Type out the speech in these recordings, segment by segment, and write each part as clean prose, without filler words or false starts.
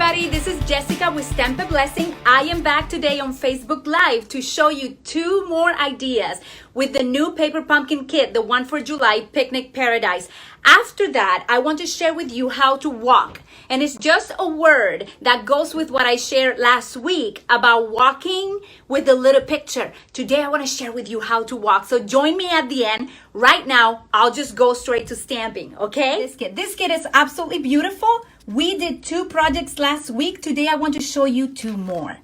everybody, this is Jessica with Stamp a Blessing. I am back today on Facebook Live to show you 2 more ideas with the new paper pumpkin kit, the one for July, Picnic Paradise. After that, I want to share with you how to walk. And it's just a word that goes with what I shared last week about walking with a little picture. Today, I want to share with you how to walk. So join me at the end. Right now, I'll just go straight to stamping, okay? This kit is absolutely beautiful. We did 2 projects last week. Today, I want to show you 2 more.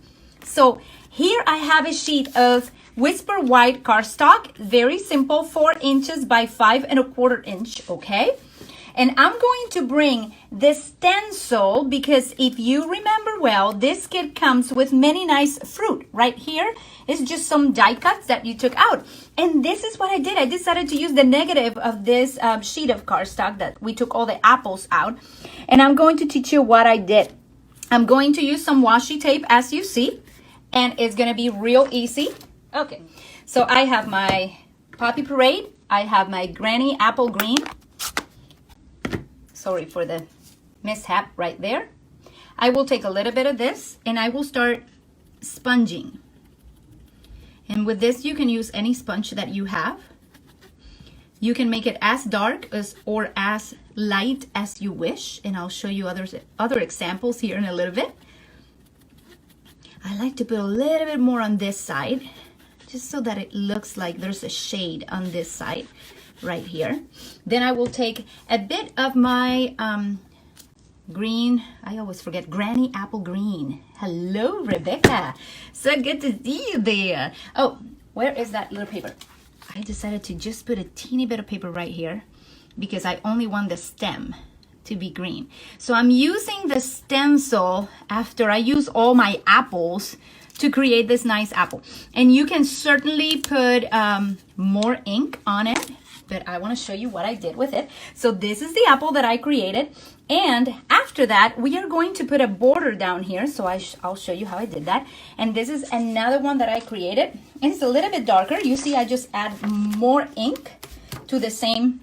So here I have a sheet of Whisper White cardstock. Very simple, 4 inches by 5 1/4 inch, okay? And I'm going to bring the stencil because if you remember well, this kit comes with many nice fruit. Right here is just some die cuts that you took out. And this is what I did. I decided to use the negative of this sheet of cardstock that we took all the apples out. And I'm going to teach you what I did. I'm going to use some washi tape as you see. And it's going to be real easy. Okay, so I have my Poppy Parade. I have my Granny Apple Green. Sorry for the mishap right there. I will take a little bit of this and I will start sponging. And with this, you can use any sponge that you have. You can make it as dark or as light as you wish. And I'll show you other examples here in a little bit. I like to put a little bit more on this side, just so that it looks like there's a shade on this side right here. Then I will take a bit of my green, I always forget, Granny Apple Green. Hello, Rebecca. So good to see you there. Oh, where is that little paper? I decided to just put a teeny bit of paper right here because I only want the stem to be green. So I'm using the stencil after I use all my apples to create this nice apple. And you can certainly put more ink on it, but I want to show you what I did with it. So this is the apple that I created. And after that, we are going to put a border down here. So I'll show you how I did that. And this is another one that I created. And it's a little bit darker. You see, I just add more ink to the same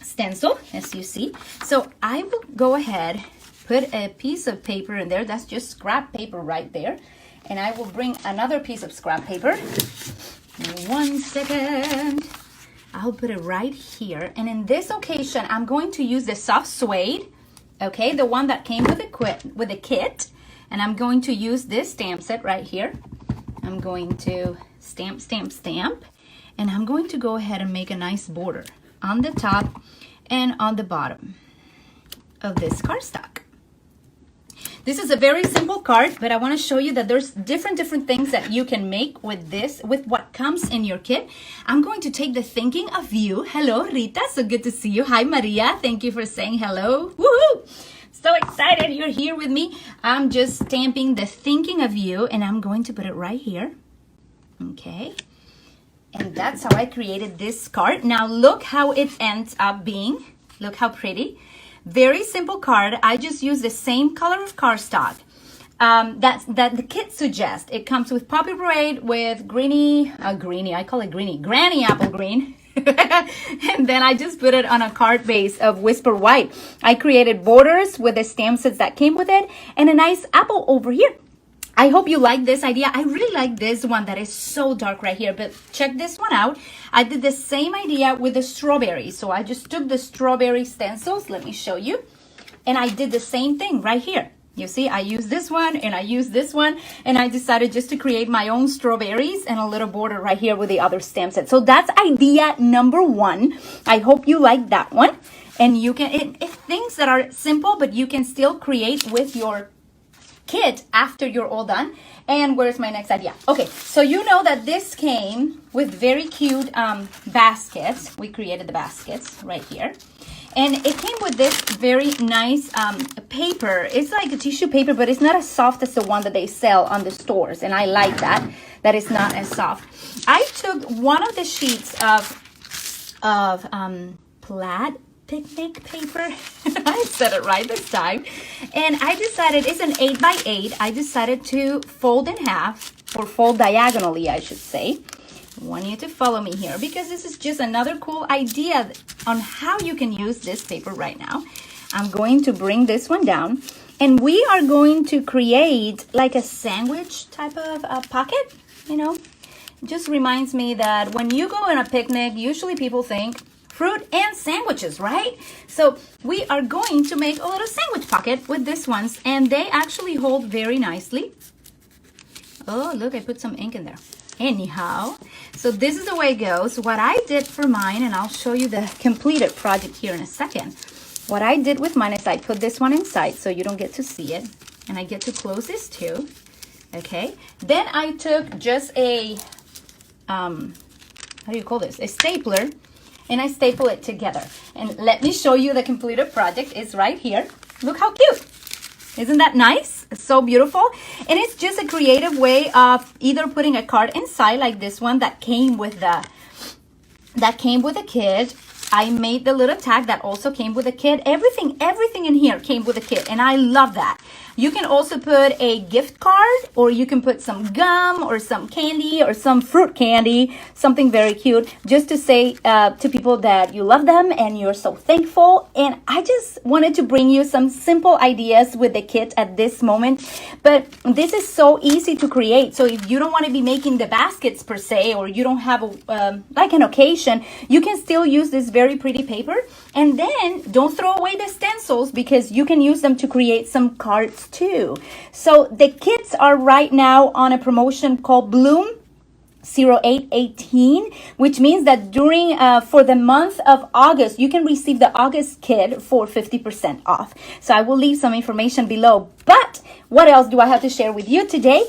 stencil, as you see. So I will go ahead, put a piece of paper in there. That's just scrap paper right there. And I will bring another piece of scrap paper. 1 second. I'll put it right here. And in this occasion, I'm going to use the soft suede, okay, the one that came with the kit. And I'm going to use this stamp set right here. I'm going to stamp, stamp, stamp. And I'm going to go ahead and make a nice border on the top and on the bottom of this cardstock. This is a very simple card, but I want to show you that there's different things that you can make with this, with what comes in your kit. I'm going to take the Thinking of You. Hello, Rita. So good to see you. Hi, Maria. Thank you for saying hello. Woohoo! So excited you're here with me. I'm just stamping the Thinking of You, and I'm going to put it right here. Okay. And that's how I created this card. Now look how it ends up being. Look how pretty. Very simple card. I just use the same color of cardstock that the kit suggests. It comes with Poppy Parade, with Granny Apple Green. And then I just put it on a card base of Whisper White. I created borders with the stamp sets that came with it and a nice apple over here. I hope you like this idea. I really like this one that is so dark right here, but check this one out. I did the same idea with the strawberry. So I just took the strawberry stencils. Let me show you. And I did the same thing right here. You see, I used this one and I used this one, and I decided just to create my own strawberries and a little border right here with the other stamp set. So that's idea number 1. I hope you like that one. And you can, it's things that are simple, but you can still create with your kit after you're all done. And where's my next idea? Okay, so you know that this came with very cute baskets. We created the baskets right here. And it came with this very nice paper. It's like a tissue paper, but it's not as soft as the one that they sell on the stores. And I like that it's not as soft. I took one of the sheets of plaid picnic paper. I said it right this time. And I decided, it's an 8x8. I decided to fold in half, or fold diagonally, I should say. I want you to follow me here because this is just another cool idea on how you can use this paper right now. I'm going to bring this one down And we are going to create like a sandwich type of pocket, you know. It just reminds me that when you go on a picnic, usually people think fruit and sandwiches, right? So we are going to make a little sandwich pocket with these ones, and they actually hold very nicely. Oh, look, I put some ink in there. Anyhow, so this is the way it goes. What I did for mine, and I'll show you the completed project here in a second. What I did with mine is I put this one inside so you don't get to see it. And I get to close this too. Okay. Then I took just a, how do you call this? A stapler. And I staple it together. And let me show you the completed project. It's right here. Look how cute. Isn't that nice? It's so beautiful. And it's just a creative way of either putting a card inside like this one that came with the kit. I made the little tag that also came with a kit. Everything in here came with a kit, and I love that. You can also put a gift card, or you can put some gum or some candy or some fruit candy, something very cute, just to say to people that you love them and you're so thankful. And I just wanted to bring you some simple ideas with the kit at this moment. But this is so easy to create. So if you don't want to be making the baskets per se, or you don't have like an occasion, you can still use this very pretty paper. And then don't throw away the stencils, because you can use them to create some cards too. So the kits are right now on a promotion called Bloom 0818, which means that during for the month of August, you can receive the August kit for 50% off. So I will leave some information below. But what else do I have to share with you today?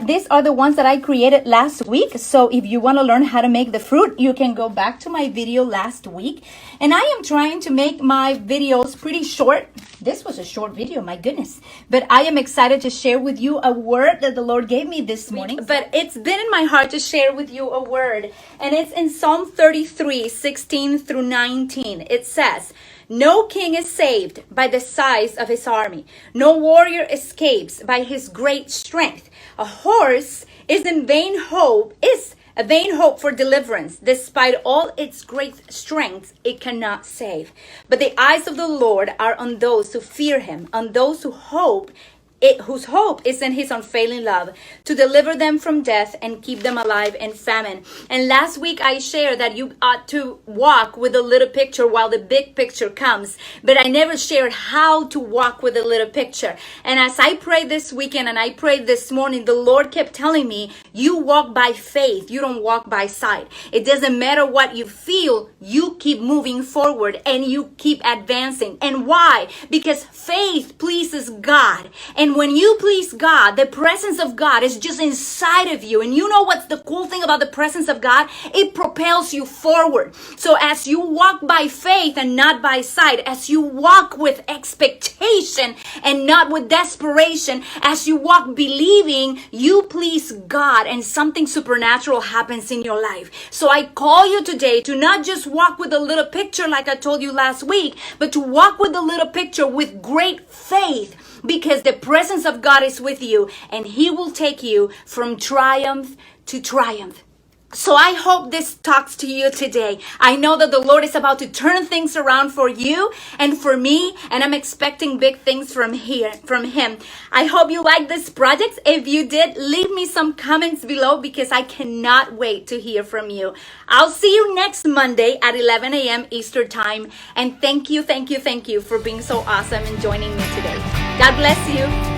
These are the ones that I created last week. So if you want to learn how to make the fruit, you can go back to my video last week. And I am trying to make my videos pretty short. This was a short video, my goodness. But I am excited to share with you a word that the Lord gave me this morning. But it's been in my heart to share with you a word. And it's in Psalm 33, 16 through 19. It says, "No king is saved by the size of his army. No warrior escapes by his great strength. A horse is a vain hope for deliverance. Despite all its great strength, it cannot save. But the eyes of the Lord are on those who fear him, on those whose hope is in his unfailing love, to deliver them from death and keep them alive in famine." And last week I shared that you ought to walk with a little picture while the big picture comes. But I never shared how to walk with a little picture. And as I prayed this weekend and I prayed this morning, the Lord kept telling me, you walk by faith. You don't walk by sight. It doesn't matter what you feel. You keep moving forward and you keep advancing. And why? Because faith pleases God. And when you please God, the presence of God is just inside of you. And you know what's the cool thing about the presence of God? It propels you forward. So as you walk by faith and not by sight, as you walk with expectation and not with desperation, as you walk believing, you please God and something supernatural happens in your life. So I call you today to not just walk with a little picture like I told you last week, but to walk with a little picture with great faith. Because the presence of God is with you and he will take you from triumph to triumph. So I hope this talks to you today. I know that the Lord is about to turn things around for you and for me, and I'm expecting big things from him. I hope you like this project. If you did, leave me some comments below because I cannot wait to hear from you. I'll see you next Monday at 11 a.m. Eastern Time. And thank you for being so awesome and joining me today. God bless you.